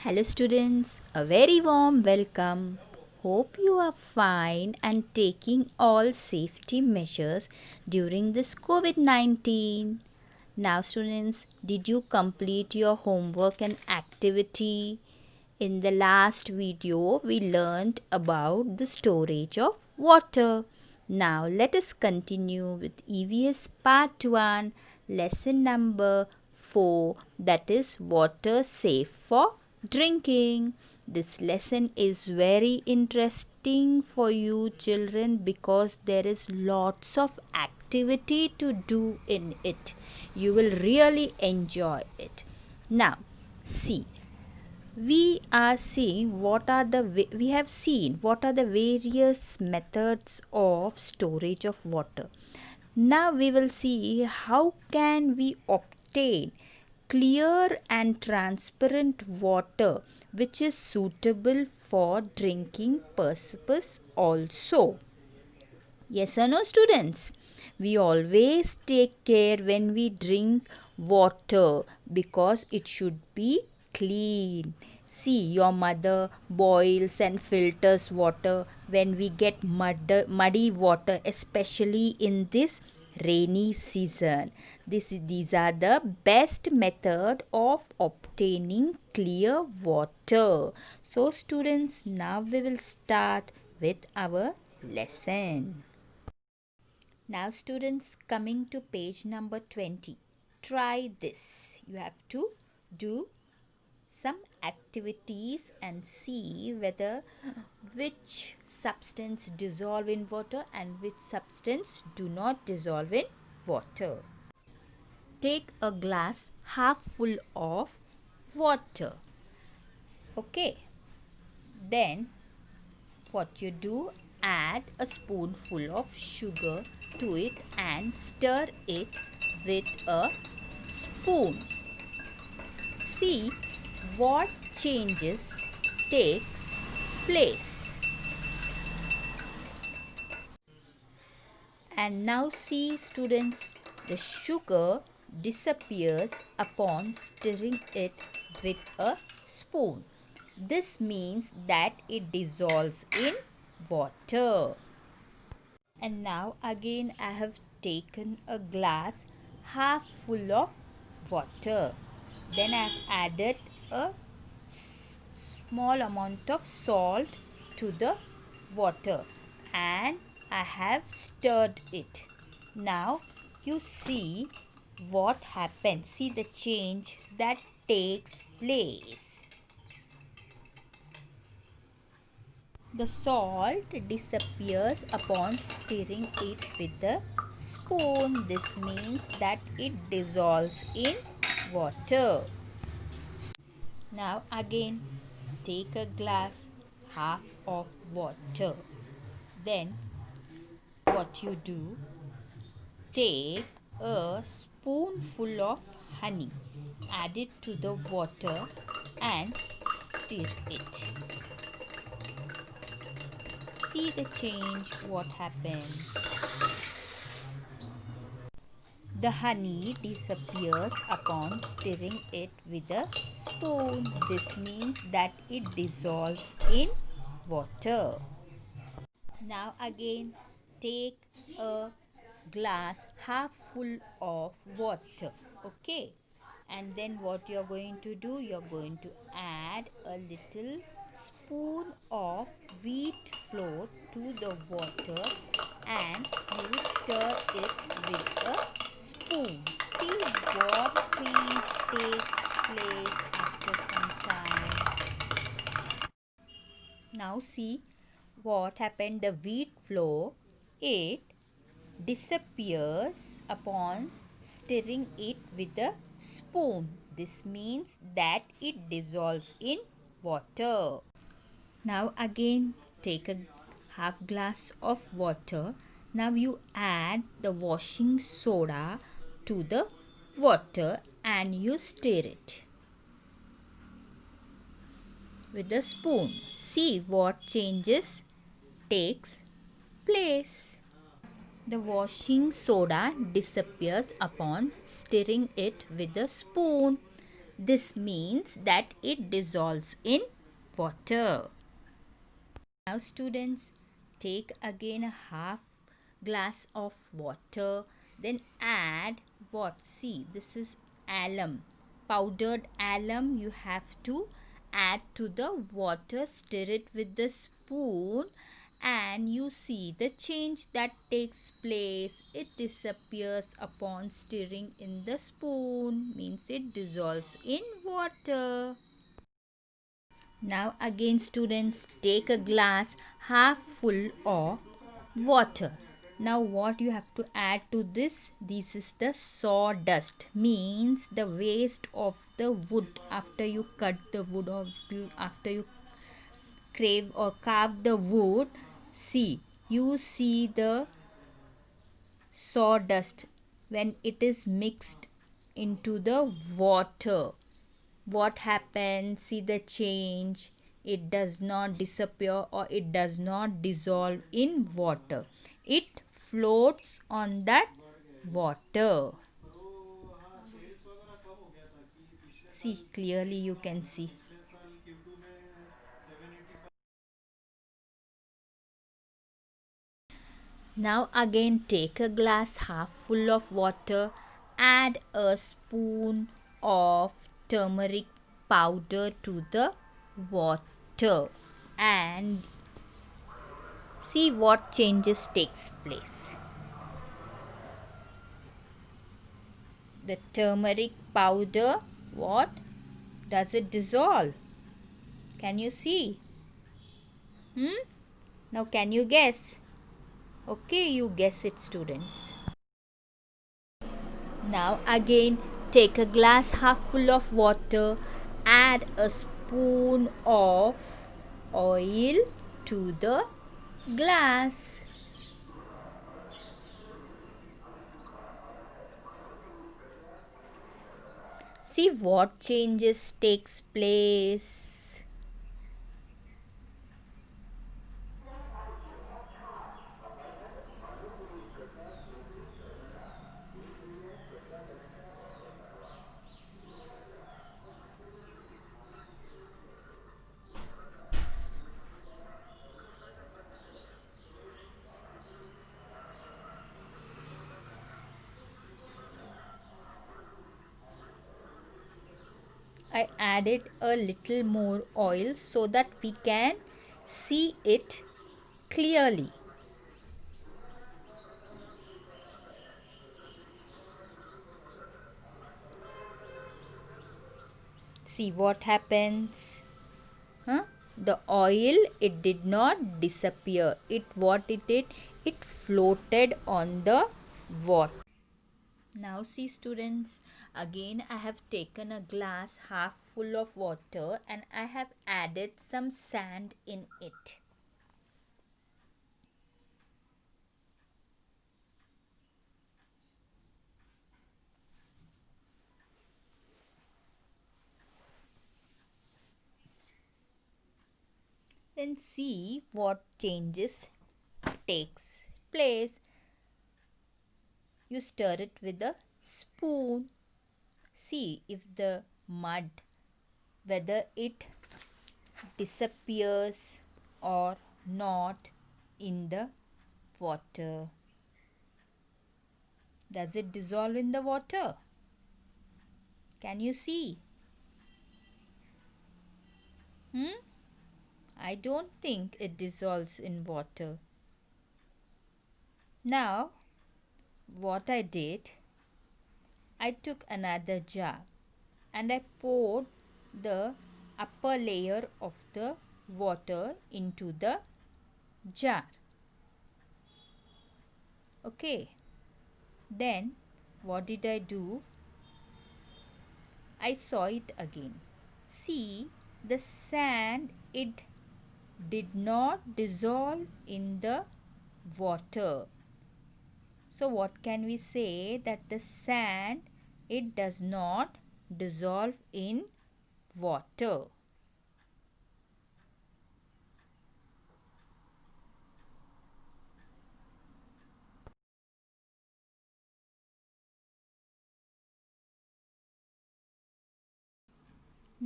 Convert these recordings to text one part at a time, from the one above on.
Hello students, a very warm welcome. Hope you are fine and taking all safety measures during this COVID-19. Now students, did you complete your homework and activity? In the last video, we learned about the storage of water. Now let us continue with EVS part 1, lesson number 4, that is water safe for drinking. This lesson is very interesting for you children because there is lots of activity to do in it. You will really enjoy it. Now see, we have seen what are the various methods of storage of water. Now we will see how can we obtain clear and transparent water which is suitable for drinking purpose also. Yes or no students? We always take care when we drink water because it should be clean. See, your mother boils and filters water when we get muddy water, especially in this rainy season. These are the best method of obtaining clear water. So students, now we will start with our lesson. Now students, coming to page number 20. Try this. You have to do some activities and see whether which substance dissolve in water and which substance do not dissolve in water. Take a glass half full of water. Okay. Then what you do, add a spoonful of sugar to it and stir it with a spoon. See what changes takes place. And now see students, the sugar disappears upon stirring it with a spoon. This means that it dissolves in water. And now again I have taken a glass half full of water. Then I have added a small amount of salt to the water and I have stirred it. Now you see what happens. See the change that takes place. The salt disappears upon stirring it with a spoon. This means that it dissolves in water. Now again take a glass half of water. Then what you do, take a spoonful of honey, add it to the water and stir it. See the change what happens. The honey disappears upon stirring it with a spoon. This means that it dissolves in water. Now again take a glass half full of water. Okay. And then what you're going to do, you're going to add a little spoon of wheat flour to the water and you stir it with a spoon. See what change takes place after some time. Now see what happened. The wheat flour, it disappears upon stirring it with a spoon. This means that it dissolves in water. Now again take a half glass of water. Now you add the washing soda to the water and you stir it with a spoon. See what changes takes place. The washing soda disappears upon stirring it with a spoon. This means that it dissolves in water. Now students, take again a half glass of water, then add what? See, this is alum, powdered alum. You have to add to the water, stir it with the spoon, and you see the change that takes place. It disappears upon stirring in the spoon, means it dissolves in water. Now again students, take a glass half full of water. Now what you have to add to this? This is the sawdust, means the waste of the wood after you cut the wood, or after you crave or carve the wood. See, you see the sawdust when it is mixed into the water. What happens? See the change. It does not disappear or it does not dissolve in water. It floats on that water. See, clearly you can see. Now again take a glass half full of water, add a spoon of turmeric powder to the water, and see what changes takes place. The turmeric powder, what? Does it dissolve? Can you see? Now can you guess? Okay, you guess it students. Now again take a glass half full of water, add a spoon of oil to the glass. See what changes takes place. I added a little more oil so that we can see it clearly. See what happens. The oil, it did not disappear. What it did? It floated on the water. Now see students, again I have taken a glass half full of water and I have added some sand in it. Then see what changes takes place. You stir it with a spoon. See if the mud, whether it disappears or not in the water. Does it dissolve in the water? Can you see? I don't think it dissolves in water. Now, what I did, I took another jar and I poured the upper layer of the water into the jar. Okay. Then, what did I do? I saw it again. See, the sand, it did not dissolve in the water. So what can we say? That the sand, it does not dissolve in water.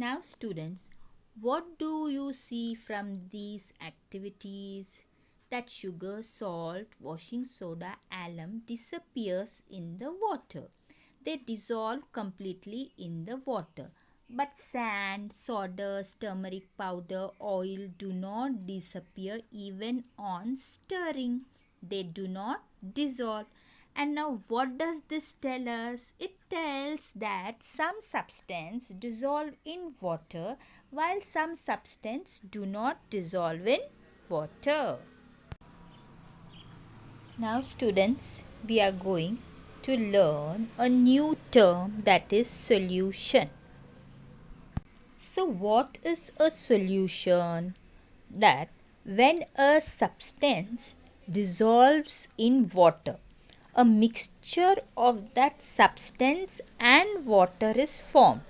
Now students, what do you see from these activities? That sugar, salt, washing soda, alum disappears in the water. They dissolve completely in the water. But sand, sawdust, turmeric powder, oil do not disappear even on stirring. They do not dissolve. And now what does this tell us? It tells that some substance dissolve in water while some substance do not dissolve in water. Now students, we are going to learn a new term, that is solution. So what is a solution? That when a substance dissolves in water, a mixture of that substance and water is formed.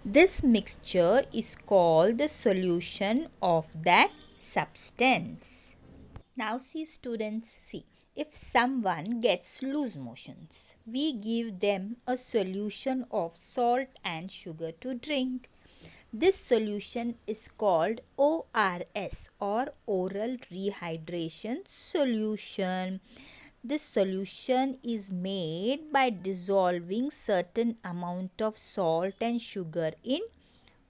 This mixture is called the solution of that substance. Now see students, see, if someone gets loose motions, we give them a solution of salt and sugar to drink. This solution is called ORS, or oral rehydration solution. This solution is made by dissolving certain amount of salt and sugar in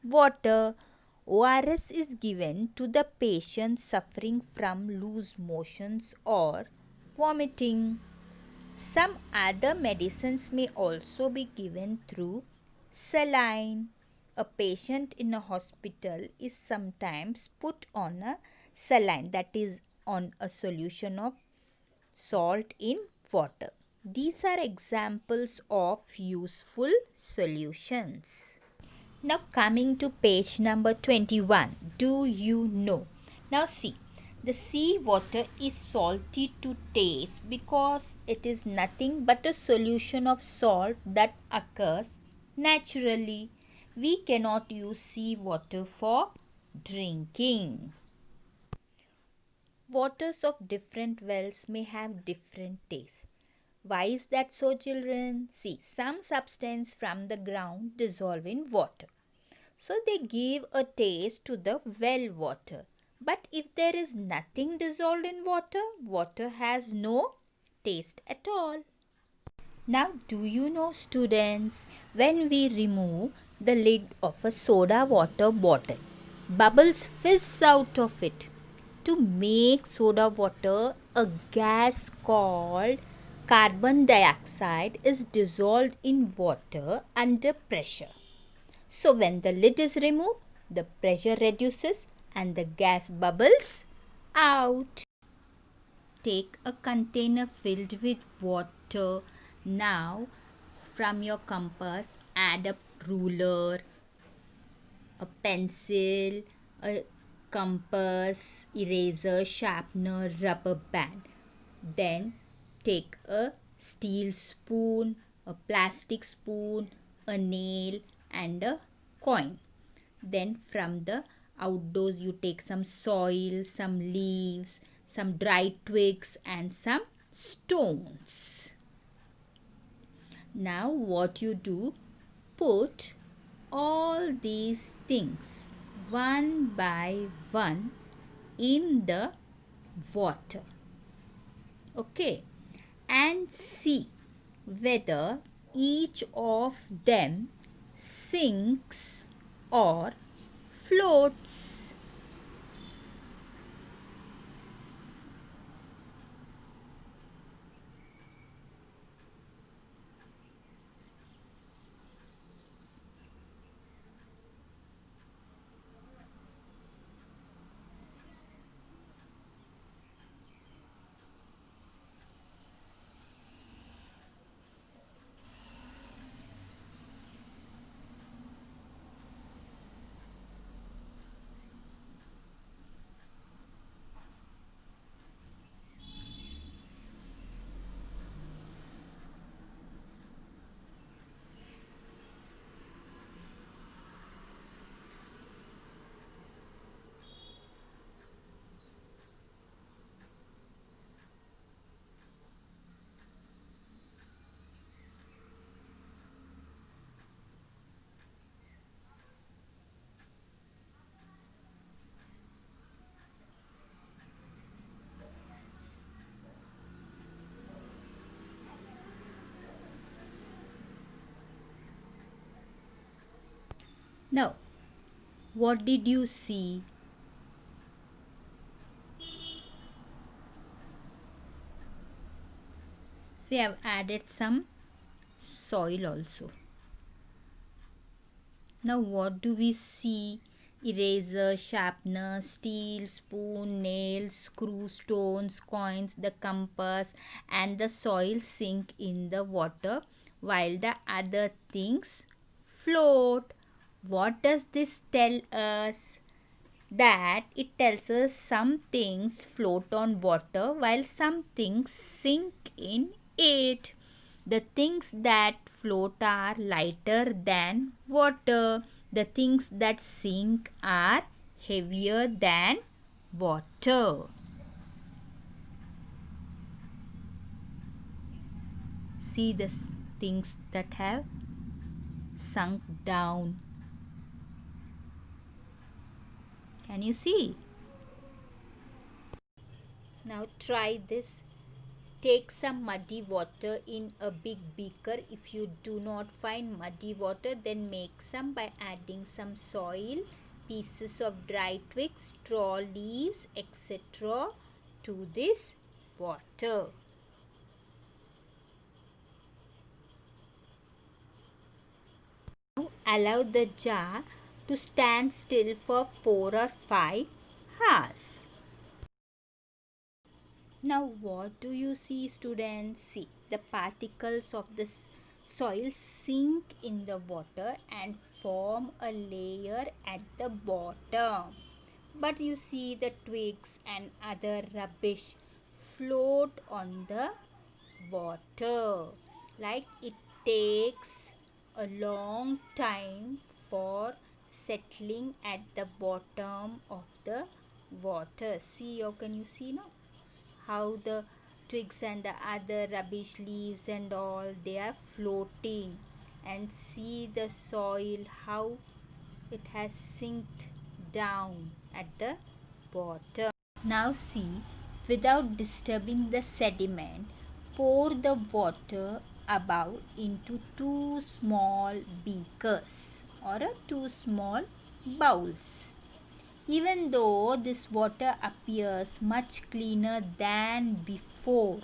water. ORS is given to the patient suffering from loose motions or vomiting. Some other medicines may also be given through saline. A patient in a hospital is sometimes put on a saline, that is on a solution of salt in water. These are examples of useful solutions. Now coming to page number 21. Do you know? Now see, the sea water is salty to taste because it is nothing but a solution of salt that occurs naturally. We cannot use sea water for drinking. Waters of different wells may have different tastes. Why is that so, children? See, some substance from the ground dissolve in water. So they give a taste to the well water. But if there is nothing dissolved in water, water has no taste at all. Now do you know students, when we remove the lid of a soda water bottle, bubbles fizz out of it. To make soda water, a gas called carbon dioxide is dissolved in water under pressure. So when the lid is removed, the pressure reduces and the gas bubbles out. Take a container filled with water. Now from your compass, add a ruler, a pencil, a compass, eraser, sharpener, rubber band. Then take a steel spoon, a plastic spoon, a nail and a coin. Then from the outdoors you take some soil, some leaves, some dried twigs and some stones. Now what you do, put all these things one by one in the water. Okay, and see whether each of them sinks or floats. Now, what did you see? See, I've added some soil also. Now, what do we see? Eraser, sharpener, steel, spoon, nails, screw, stones, coins, the compass, and the soil sink in the water while the other things float. What does this tell us? That it tells us some things float on water while some things sink in it. The things that float are lighter than water. The things that sink are heavier than water. See the things that have sunk down. Can you see? Now try this. Take some muddy water in a big beaker. If you do not find muddy water, then make some by adding some soil, pieces of dry twigs, straw leaves, etc. to this water. Now allow the jar to stand still for 4 or 5 hours. Now what do you see, students? See, the particles of the soil sink in the water and form a layer at the bottom. But you see the twigs and other rubbish float on the water. Like it takes a long time for settling at the bottom of the water. See, or can you see now? How the twigs and the other rubbish, leaves and all, they are floating, and see the soil how it has sinked down at the bottom. Now see, without disturbing the sediment, pour the water above into 2 small beakers or 2 small bowls. Even though this water appears much cleaner than before,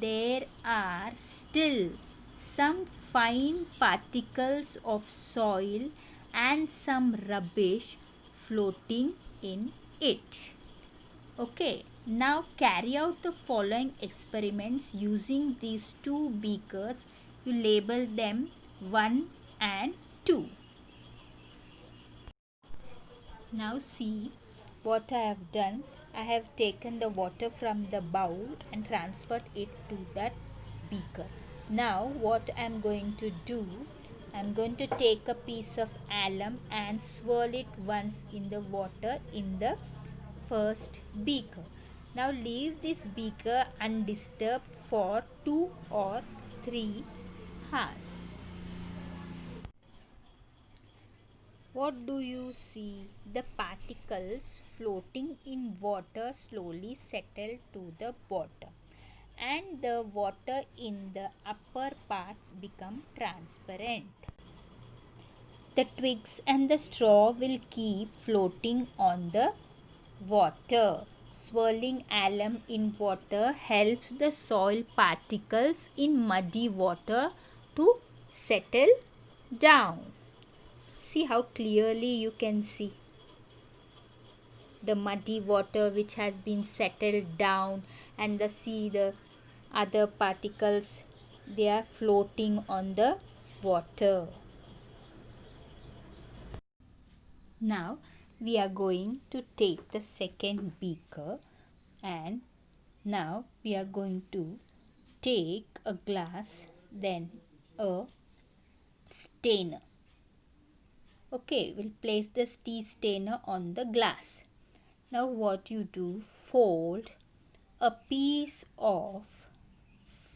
there are still some fine particles of soil and some rubbish floating in it. Okay, now carry out the following experiments using these 2 beakers. You label them 1 and 2. Now see what I have done. I have taken the water from the bowl and transferred it to that beaker. Now what I am going to do, I am going to take a piece of alum and swirl it once in the water in the first beaker. Now leave this beaker undisturbed for 2 or 3 hours. What do you see? The particles floating in water slowly settle to the bottom, and the water in the upper parts become transparent. The twigs and the straw will keep floating on the water. Swirling alum in water helps the soil particles in muddy water to settle down. See how clearly you can see the muddy water which has been settled down, and the other particles, they are floating on the water. Now we are going to take the second beaker, and now we are going to take a glass, then a stainer. Okay, we'll place the tea stainer on the glass. Now what you do, fold a piece of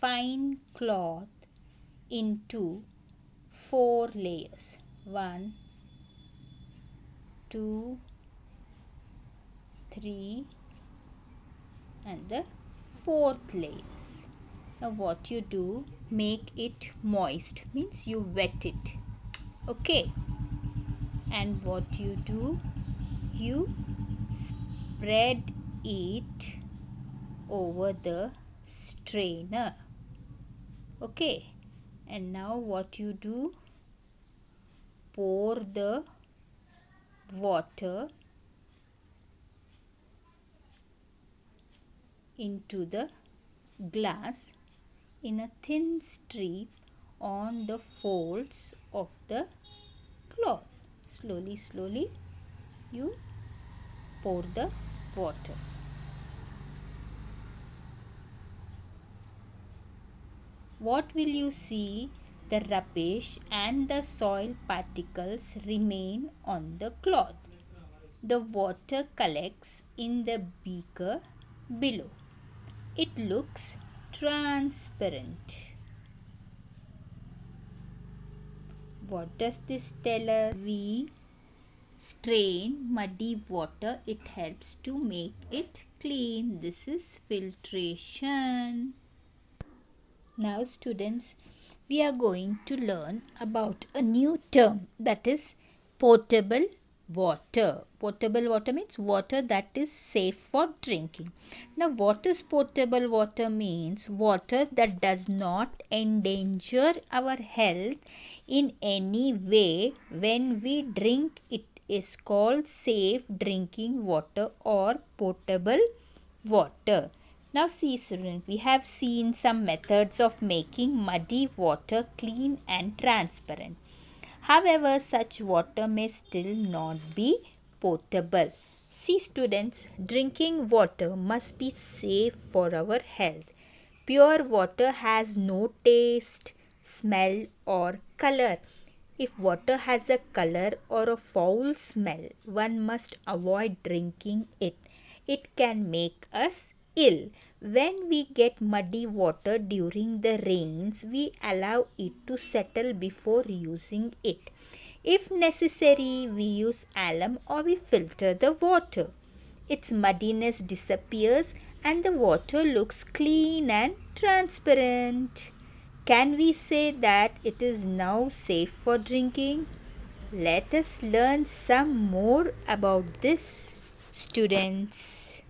fine cloth into 4 layers. 1, 2, 3, and the 4th layers. Now what you do, make it moist, means you wet it. Okay. and what you do, you spread it over the strainer. Okay, and now what you do, pour the water into the glass in a thin strip on the folds of the cloth. Slowly you pour the water. What will you see? The rubbish and the soil particles remain on the cloth. The water collects in the beaker below. It looks transparent. What does this tell us? We strain muddy water. It helps to make it clean. This is filtration. Now students, we are going to learn about a new term, that is potable water. Potable water means water that is safe for drinking. Now what is potable water means? Water that does not endanger our health in any way when we drink it is called safe drinking water or potable water. Now see students, we have seen some methods of making muddy water clean and transparent. However, such water may still not be potable. See students, drinking water must be safe for our health. Pure water has no taste, smell or color. If water has a color or a foul smell, one must avoid drinking it. It can make us ill. When we get muddy water during the rains, we allow it to settle before using it. If necessary, we use alum or we filter the water. Its muddiness disappears and the water looks clean and transparent. Can we say that it is now safe for drinking? Let us learn some more about this, students.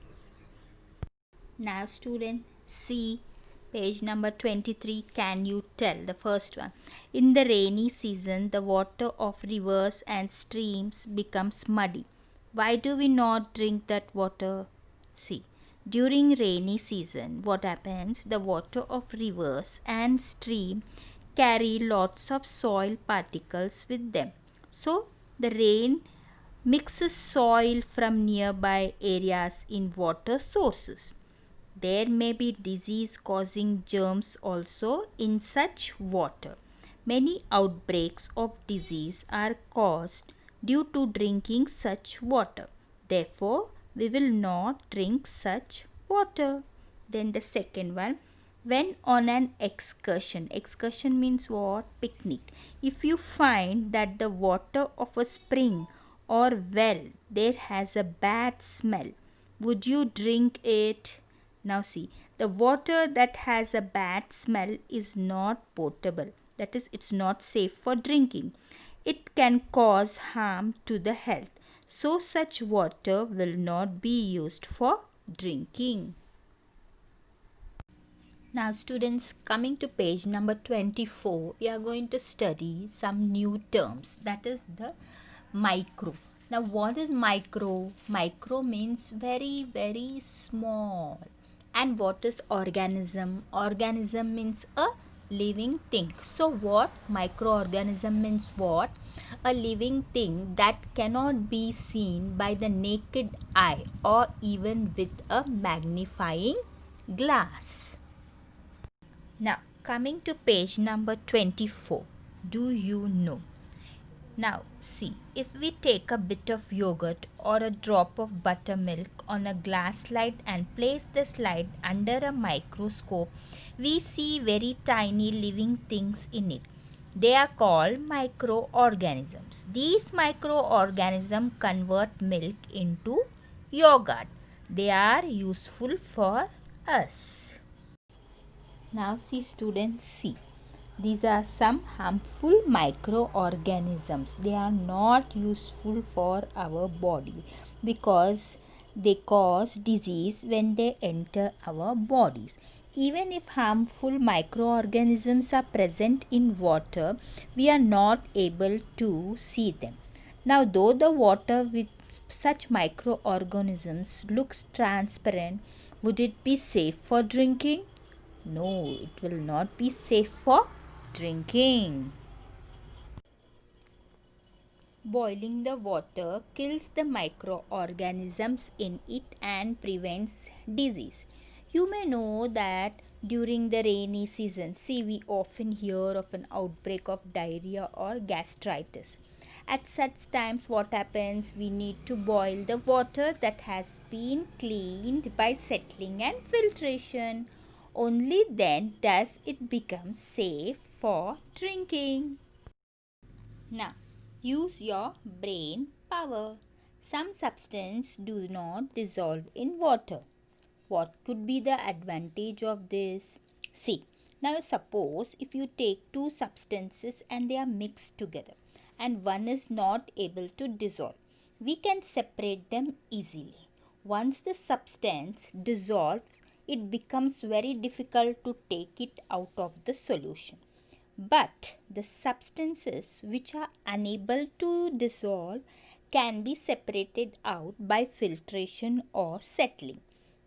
Now students, see page number 23. Can you tell? The first one. In the rainy season, the water of rivers and streams becomes muddy. Why do we not drink that water? See, during rainy season, what happens? The water of rivers and stream carry lots of soil particles with them. So the rain mixes soil from nearby areas in water sources. There may be disease causing germs also in such water. Many outbreaks of disease are caused due to drinking such water. Therefore, we will not drink such water. Then the second one, when on an excursion. Excursion means what? Picnic. If you find that the water of a spring or well there has a bad smell, would you drink it? Now see, the water that has a bad smell is not potable. That is, it's not safe for drinking. It can cause harm to the health. So such water will not be used for drinking. Now students, coming to page number 24, we are going to study some new terms, that is the micro. Now what is micro? Micro means very small. And what is organism? Organism means a living thing. So what? Microorganism means what? A living thing that cannot be seen by the naked eye or even with a magnifying glass. Now coming to page number 24. Do you know? Now see, if we take a bit of yogurt or a drop of buttermilk on a glass slide and place the slide under a microscope, we see very tiny living things in it. They are called microorganisms. These microorganisms convert milk into yogurt. They are useful for us. Now see students, see. These are some harmful microorganisms. They are not useful for our body because they cause disease when they enter our bodies. Even if harmful microorganisms are present in water, we are not able to see them. Now, though the water with such microorganisms looks transparent, would it be safe for drinking? No, it will not be safe for drinking. Boiling the water kills the microorganisms in it and prevents disease. You may know that during the rainy season, we often hear of an outbreak of diarrhea or gastritis. At such times, what happens? We need to boil the water that has been cleaned by settling and filtration. Only then does it become safe for drinking. Now, use your brain power. Some substances do not dissolve in water. What could be the advantage of this? See, now suppose if you take two substances and they are mixed together and one is not able to dissolve, we can separate them easily. Once the substance dissolves, it becomes very difficult to take it out of the solution. But the substances which are unable to dissolve can be separated out by filtration or settling.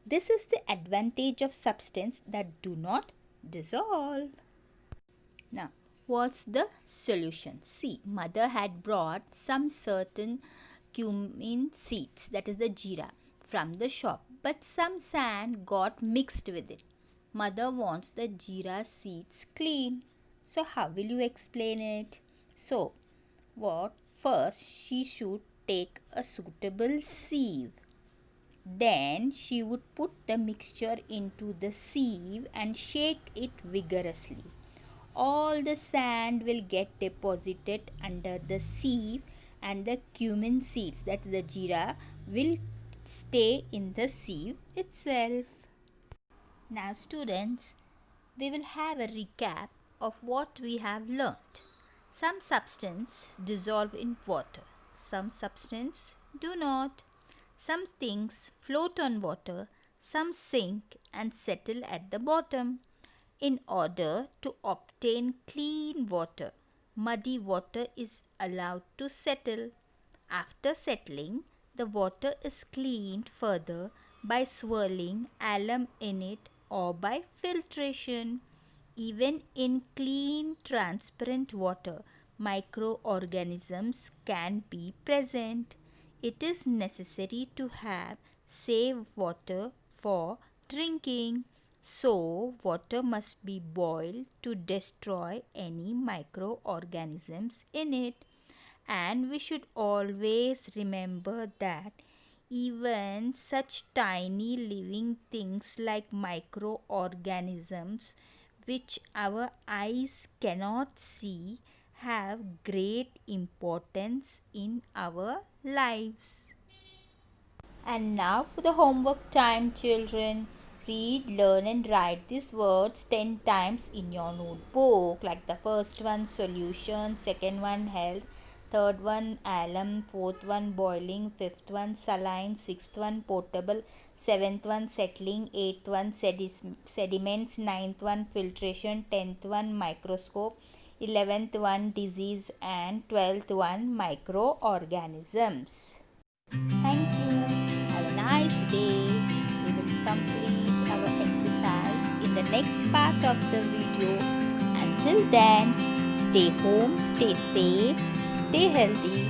This is the advantage of substances that do not dissolve. Now, what's the solution? See, mother had brought some certain cumin seeds, that is the jeera, from the shop, but some sand got mixed with it. Mother wants the jeera seeds clean. So how will you explain it? So, what first she should take a suitable sieve. Then she would put the mixture into the sieve and shake it vigorously. All the sand will get deposited under the sieve and the cumin seeds, that is the jeera, will stay in the sieve itself. Now students, we will have a recap of what we have learnt. Some substances dissolve in water, some substances do not. Some things float on water, some sink and settle at the bottom. In order to obtain clean water, muddy water is allowed to settle. After settling, the water is cleaned further by swirling alum in it or by filtration. Even in clean, transparent water, microorganisms can be present. It is necessary to have safe water for drinking. So, water must be boiled to destroy any microorganisms in it. And we should always remember that even such tiny living things like microorganisms, which our eyes cannot see, have great importance in our lives. And now for the homework time, children. Read, learn and write these words 10 times in your notebook. Like the first one, solution, second one, health, third one, alum, fourth one, boiling, fifth one, saline, sixth one, potable, seventh one, settling, eighth one, sediments, ninth one, filtration, 10th one, microscope, 11th one, disease and 12th one, microorganisms. Thank you. Have a nice day. We will complete our exercise in the next part of the video. Until then, stay home, stay safe, stay healthy.